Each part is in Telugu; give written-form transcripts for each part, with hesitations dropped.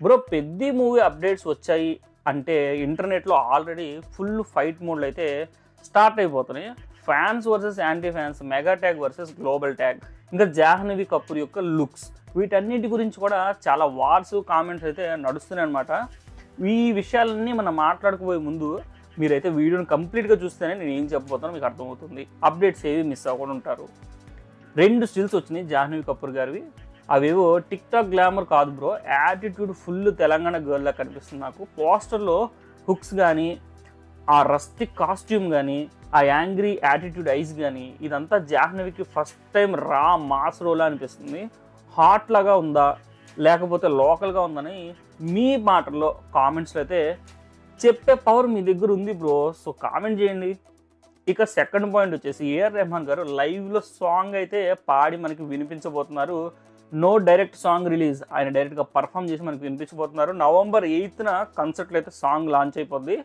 బ్రో పెద్ది మూవీ అప్డేట్స్ వచ్చాయి అంటే ఇంటర్నెట్లో ఆల్రెడీ ఫుల్ ఫైట్ మోడ్లు అయితే స్టార్ట్ అయిపోతున్నాయి. Fans versus anti fans, mega tag versus global tag, ఇంకా జాహ్నవి కపూర్ యొక్క లుక్స్, వీటన్నిటి గురించి కూడా చాలా వార్స్ కామెంట్స్ అయితే నడుస్తున్నాయి అనమాట. ఈ విషయాలన్నీ మనం మాట్లాడుకోబోయే ముందు మీరైతే వీడియోని కంప్లీట్గా చూస్తేనే నేను ఏం చెప్పబోతానో మీకు అర్థమవుతుంది. అప్డేట్స్ ఏవి మిస్ అవ్వకుండా ఉంటారు. 2 స్టిల్స్ వచ్చినాయి జాహ్నవి కపూర్ గారివి. అవేవో టిక్ టాక్ గ్లామర్ కాదు బ్రో, యాటిట్యూడ్ ఫుల్ తెలంగాణ గర్ల్లా కనిపిస్తుంది నాకు. పోస్టర్లో హుక్స్ కానీ, ఆ రస్టిక్ కాస్ట్యూమ్ కానీ, ఆ యాంగ్రీ యాటిట్యూడ్ ఐస్ కానీ, ఇదంతా జాహ్నవికి ఫస్ట్ టైం రా మాస్ రోలా అనిపిస్తుంది. హాట్ లాగా ఉందా లేకపోతే లోకల్గా ఉందని మీ మాటల్లో కామెంట్స్లో అయితే చెప్పే పవర్ మీ దగ్గర ఉంది బ్రో. సో కామెంట్ చేయండి. ఇక సెకండ్ పాయింట్ వచ్చేసి ఏఆర్ రెహమాన్ గారు లైవ్లో సాంగ్ అయితే పాడి మనకి వినిపించబోతున్నారు. నో డైరెక్ట్ సాంగ్ రిలీజ్, ఆయన డైరెక్ట్గా పర్ఫామ్ చేసి మనకి వినిపించబోతున్నారు. November 8న కన్సర్ట్లో అయితే సాంగ్ లాంచ్ అయిపోద్ది.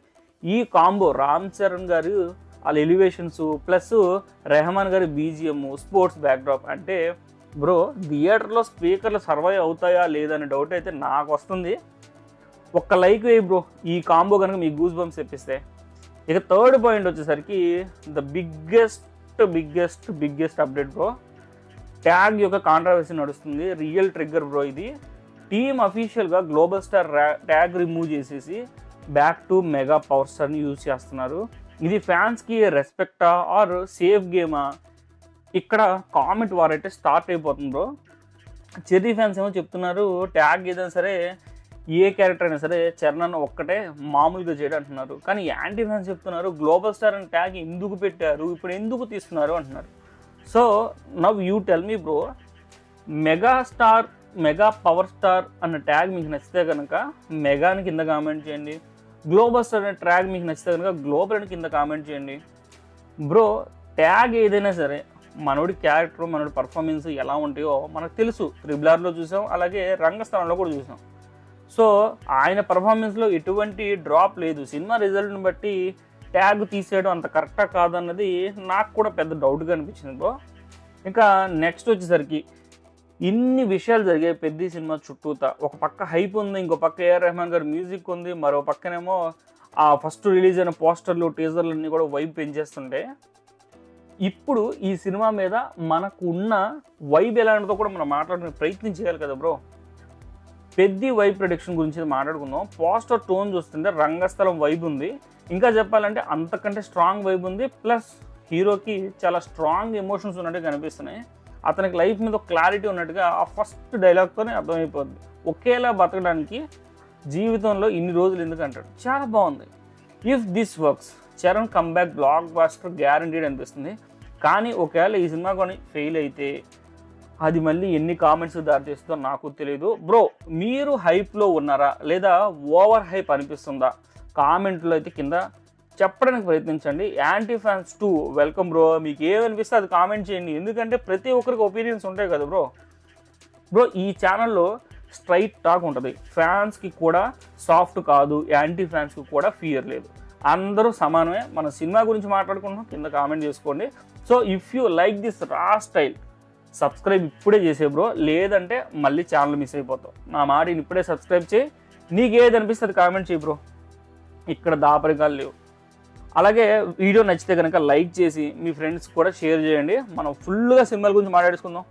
ఈ కాంబో రామ్ చరణ్ గారు వాళ్ళ ఎలివేషన్స్ ప్లస్ రెహమాన్ గారి బీజిఎం, స్పోర్ట్స్ బ్యాక్డ్రాప్ అంటే బ్రో థియేటర్లో స్పీకర్లు సర్వైవ్ అవుతాయా లేదనే డౌట్ అయితే నాకు వస్తుంది. ఒక్క లైక్ వేయి బ్రో ఈ కాంబో కనుక మీకు గూస్ బంప్స్ తెప్పిస్తే. ఇక థర్డ్ పాయింట్ వచ్చేసరికి the biggest update bro, tag యొక్క కాంట్రవర్సీ నడుస్తుంది. రియల్ ట్రిగ్గర్ బ్రో ఇది. టీమ్ అఫీషియల్గా గ్లోబల్ స్టార్ ట్యాగ్ రిమూవ్ చేసేసి బ్యాక్ టు మెగా పవర్ స్టార్ని యూజ్ చేస్తున్నారు. ఇది ఫ్యాన్స్కి రెస్పెక్టా ఆర్ సేఫ్ గేమా? ఇక్కడ కామెంట్ వార్ అయితే స్టార్ట్ అయిపోతుంది బ్రో. చెర్రీ ఫ్యాన్స్ ఏమో చెప్తున్నారు ట్యాగ్ ఏదైనా సరే, ఏ క్యారెక్టర్ అయినా సరే చరణ్ ఒక్కటే మామూలుగా చేయడం అంటున్నారు. కానీ యాంటీ ఫ్యాన్స్ చెప్తున్నారు గ్లోబల్ స్టార్ అని ట్యాగ్ ఎందుకు పెట్టారు, ఇప్పుడు ఎందుకు తీస్తున్నారు అంటున్నారు. So now you tell me bro, mega power star అన్న ట్యాగ్ మీకు నచ్చితే కనుక మెగాని కింద కామెంట్ చేయండి. గ్లోబల్ స్టార్ అనే ట్యాగ్ మీకు నచ్చితే కనుక గ్లోబల్ అని కింద కామెంట్ చేయండి. బ్రో ట్యాగ్ ఏదైనా సరే మనోడి క్యారెక్టర్, మనోడి పర్ఫార్మెన్స్ ఎలా ఉంటాయో మనకు తెలుసు. RRRలో చూసాం, అలాగే రంగస్థలంలో కూడా చూసాం. సో ఆయన పర్ఫార్మెన్స్లో ఎటువంటి డ్రాప్ లేదు. సినిమా రిజల్ట్ని బట్టి ట్యాగ్ తీసేయడం అంత కరెక్టా కాదన్నది నాకు కూడా పెద్ద డౌట్గా అనిపించింది బ్రో. ఇంకా నెక్స్ట్ వచ్చేసరికి ఇన్ని విషయాలు జరిగాయి పెద్ద సినిమా చుట్టూతా. ఒక పక్క హైప్ ఉంది, ఇంకో పక్క ఏఆర్ రెహమాన్ గారి మ్యూజిక్ ఉంది, మరో పక్కనేమో ఆ ఫస్ట్ రిలీజ్ అయిన పోస్టర్లు, టీజర్లు అన్నీ కూడా వైబ్ పెంచేస్తుంటే, ఇప్పుడు ఈ సినిమా మీద మనకు ఉన్న వైబ్ ఎలాంటిదో కూడా మనం మాట్లాడుకునే ప్రయత్నం చేయాలి కదా బ్రో. పెద్ద వైబ్ ప్రొడక్షన్ గురించి మాట్లాడుకుందాం. పోస్టర్ టోన్ చూస్తుంటే రంగస్థలం వైబ్ ఉంది, ఇంకా చెప్పాలంటే అంతకంటే స్ట్రాంగ్ వైబ్ ఉంది. ప్లస్ హీరోకి చాలా స్ట్రాంగ్ ఎమోషన్స్ ఉన్నట్టుగా కనిపిస్తున్నాయి. అతనికి లైఫ్ మీద క్లారిటీ ఉన్నట్టుగా ఆ ఫస్ట్ డైలాగ్తోనే అర్థమైపోద్ది. ఒకేలా బతకడానికి జీవితంలో ఇన్ని రోజులు ఎందుకు అంటాడు. చాలా బాగుంది. If this works Charan comeback blockbuster guaranteed అనిపిస్తుంది. కానీ ఒకవేళ ఈ సినిమా కొని ఫెయిల్ అయితే అది మళ్ళీ ఎన్ని కామెంట్స్ దారితీస్తుందో నాకు తెలియదు. బ్రో మీరు హైప్లో ఉన్నారా లేదా ఓవర్ హైప్ అనిపిస్తుందా? కామెంట్లో అయితే కింద చెప్పడానికి ప్రయత్నించండి. Anti fans to welcome bro. మీకు ఏమనిపిస్తే అది కామెంట్ చేయండి. ఎందుకంటే ప్రతి ఒక్కరికి ఒపీనియన్స్ ఉంటాయి కదా బ్రో. ఈ ఛానల్లో స్ట్రైట్ టాక్ ఉంటుంది. ఫ్యాన్స్కి కూడా సాఫ్ట్ కాదు, యాంటీ ఫ్యాన్స్కి కూడా ఫియర్ లేదు, అందరూ సమానమే. మన సినిమా గురించి మాట్లాడుకుంటున్నాం, కింద కామెంట్ చేసుకోండి. So if you like this రా స్టైల్ సబ్స్క్రైబ్ ఇప్పుడే చేసే బ్రో, లేదంటే మళ్ళీ ఛానల్ మిస్ అయిపోతావు. నా మాటని ఇప్పుడే సబ్స్క్రైబ్ చేయి. నీకు ఏది అనిపిస్తే అది కామెంట్ చేయి బ్రో. ఇక్కడ దాపరికాలు లేవు. అలాగే వీడియో నచ్చితే కనుక లైక్ చేసి మీ ఫ్రెండ్స్ కూడా షేర్ చేయండి. మనం ఫుల్గా సినిమాల గురించి మాట్లాడుకుందాం.